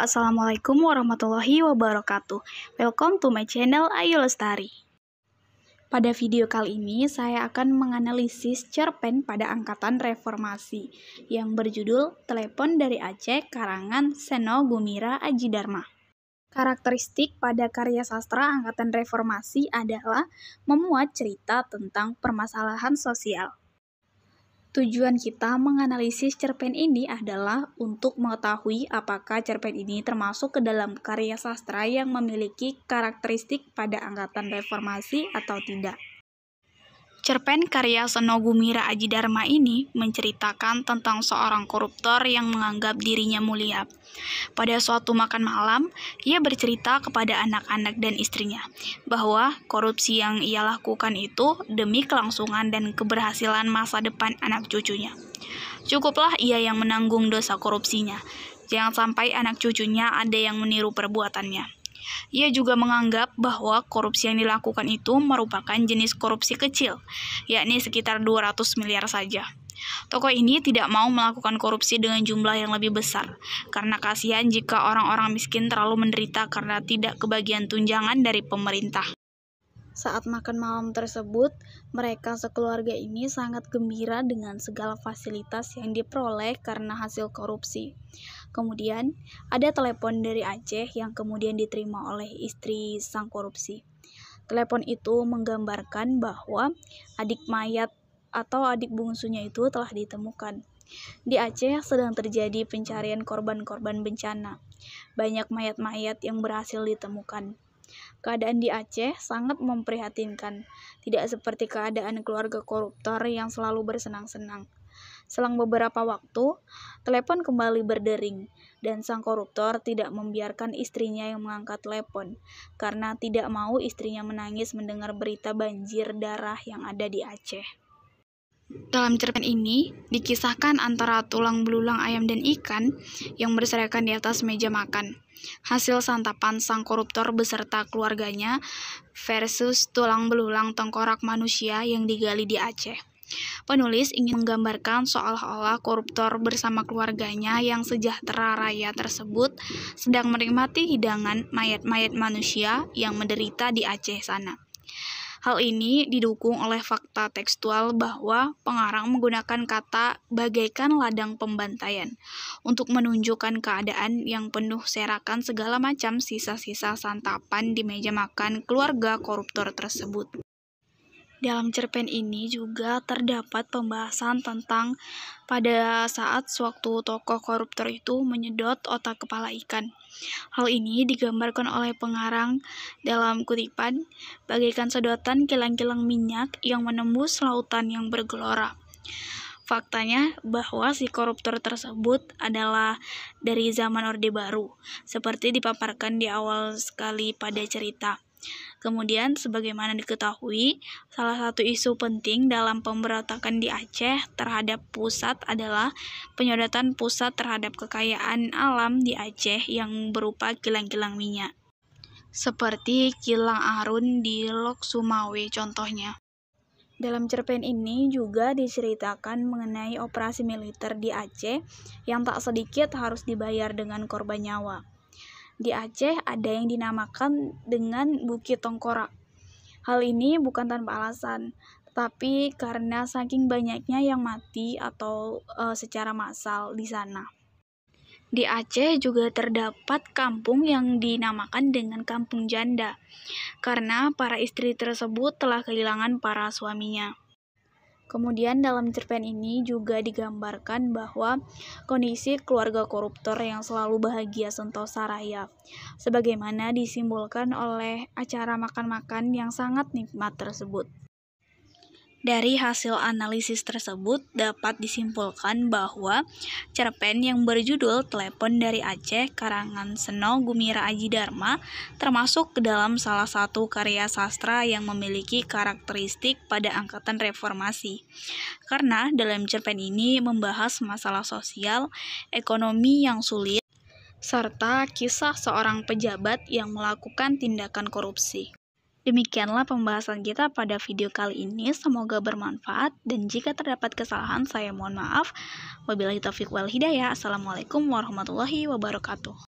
Assalamualaikum warahmatullahi wabarakatuh. Welcome to my channel Ayu Lestari. Pada video kali ini, saya akan menganalisis cerpen pada angkatan reformasi yang berjudul Telepon dari Aceh karangan Seno Gumira Aji Dharma. Karakteristik pada karya sastra angkatan reformasi adalah memuat cerita tentang permasalahan sosial. Tujuan kita menganalisis cerpen ini adalah untuk mengetahui apakah cerpen ini termasuk ke dalam karya sastra yang memiliki karakteristik pada angkatan reformasi atau tidak. Cerpen karya Seno Gumira Aji Dharma ini menceritakan tentang seorang koruptor yang menganggap dirinya mulia. Pada suatu makan malam, ia bercerita kepada anak-anak dan istrinya bahwa korupsi yang ia lakukan itu demi kelangsungan dan keberhasilan masa depan anak cucunya. Cukuplah ia yang menanggung dosa korupsinya. Jangan sampai anak cucunya ada yang meniru perbuatannya. Ia juga menganggap bahwa korupsi yang dilakukan itu merupakan jenis korupsi kecil, yakni sekitar 200 miliar saja. Tokoh ini tidak mau melakukan korupsi dengan jumlah yang lebih besar, karena kasihan jika orang-orang miskin terlalu menderita karena tidak kebagian tunjangan dari pemerintah. Saat makan malam tersebut, mereka sekeluarga ini sangat gembira dengan segala fasilitas yang diperoleh karena hasil korupsi. Kemudian, ada telepon dari Aceh yang kemudian diterima oleh istri sang korupsi. Telepon itu menggambarkan bahwa adik mayat atau adik bungsunya itu telah ditemukan. Di Aceh sedang terjadi pencarian korban-korban bencana. Banyak mayat-mayat yang berhasil ditemukan. Keadaan di Aceh sangat memprihatinkan, tidak seperti keadaan keluarga koruptor yang selalu bersenang-senang. Selang beberapa waktu, telepon kembali berdering, dan sang koruptor tidak membiarkan istrinya yang mengangkat telepon, karena tidak mau istrinya menangis mendengar berita banjir darah yang ada di Aceh. Dalam cerpen ini, dikisahkan antara tulang belulang ayam dan ikan yang berserakan di atas meja makan. Hasil santapan sang koruptor beserta keluarganya versus tulang belulang tengkorak manusia yang digali di Aceh. Penulis ingin menggambarkan seolah-olah koruptor bersama keluarganya yang sejahtera raya tersebut sedang menikmati hidangan mayat-mayat manusia yang menderita di Aceh sana. Hal ini didukung oleh fakta tekstual bahwa pengarang menggunakan kata bagaikan ladang pembantaian untuk menunjukkan keadaan yang penuh serakan segala macam sisa-sisa santapan di meja makan keluarga koruptor tersebut. Dalam cerpen ini juga terdapat pembahasan tentang pada saat sewaktu tokoh koruptor itu menyedot otak kepala ikan. Hal ini digambarkan oleh pengarang dalam kutipan, bagaikan sedotan kilang-kilang minyak yang menembus lautan yang bergelora. Faktanya bahwa si koruptor tersebut adalah dari zaman Orde Baru, seperti dipaparkan di awal sekali pada cerita. Kemudian, sebagaimana diketahui, salah satu isu penting dalam pemberontakan di Aceh terhadap pusat adalah penyedotan pusat terhadap kekayaan alam di Aceh yang berupa kilang-kilang minyak. Seperti kilang Arun di Lok Sumawe contohnya. Dalam cerpen ini juga diceritakan mengenai operasi militer di Aceh yang tak sedikit harus dibayar dengan korban nyawa. Di Aceh ada yang dinamakan dengan Bukit Tengkorak. Hal ini bukan tanpa alasan, tetapi karena saking banyaknya yang mati atau secara massal di sana. Di Aceh juga terdapat kampung yang dinamakan dengan Kampung Janda, karena para istri tersebut telah kehilangan para suaminya. Kemudian dalam cerpen ini juga digambarkan bahwa kondisi keluarga koruptor yang selalu bahagia sentosa raya, sebagaimana disimbolkan oleh acara makan-makan yang sangat nikmat tersebut. Dari hasil analisis tersebut dapat disimpulkan bahwa cerpen yang berjudul Telepon dari Aceh karangan Seno Gumira Aji Dharma termasuk ke dalam salah satu karya sastra yang memiliki karakteristik pada angkatan reformasi. Karena dalam cerpen ini membahas masalah sosial, ekonomi yang sulit, serta kisah seorang pejabat yang melakukan tindakan korupsi. Demikianlah pembahasan kita pada video kali ini, semoga bermanfaat dan jika terdapat kesalahan saya mohon maaf. Wabillahi taufiq wal hidayah. Assalamualaikum warahmatullahi wabarakatuh.